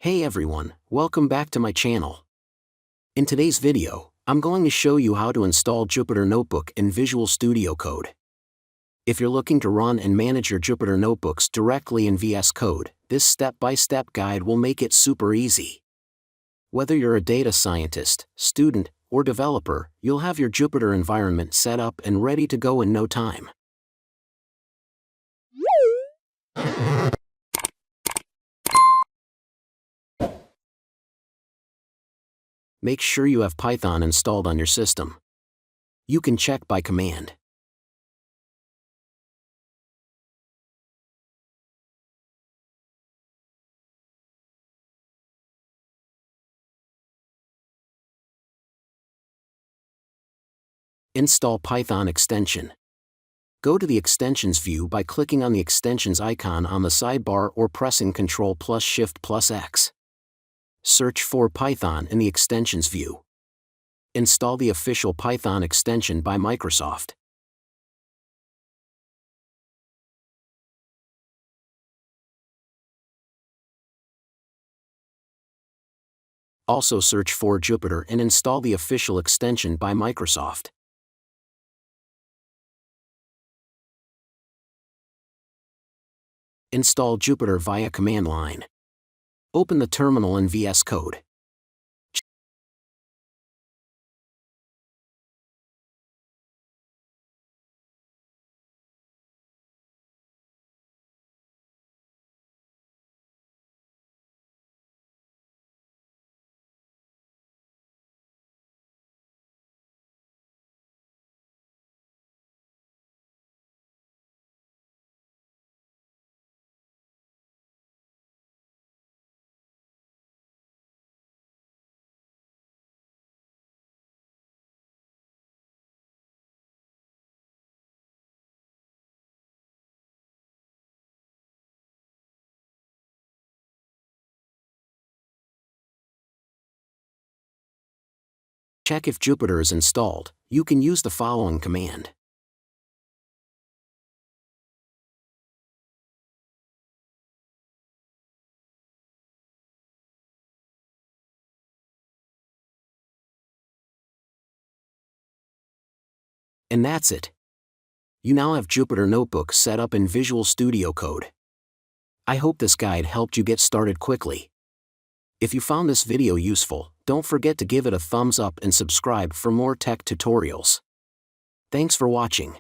Hey everyone, welcome back to my channel. In today's video, I'm going to show you how to install Jupyter Notebook in Visual Studio Code. If you're looking to run and manage your Jupyter Notebooks directly in VS Code, this step-by-step guide will make it super easy. Whether you're a data scientist, student, or developer, you'll have your Jupyter environment set up and ready to go in no time. Make sure you have Python installed on your system. You can check by command. Install Python extension. Go to the Extensions view by clicking on the Extensions icon on the sidebar or pressing Ctrl+Shift+X. Search for Python in the Extensions view. Install the official Python extension by Microsoft. Also search for Jupyter and install the official extension by Microsoft. Install Jupyter via command line. Open the terminal in VS Code. Check if Jupyter is installed. You can use the following command. And that's it. You now have Jupyter Notebook set up in Visual Studio Code. I hope this guide helped you get started quickly. If you found this video useful, don't forget to give it a thumbs up and subscribe for more tech tutorials. Thanks for watching.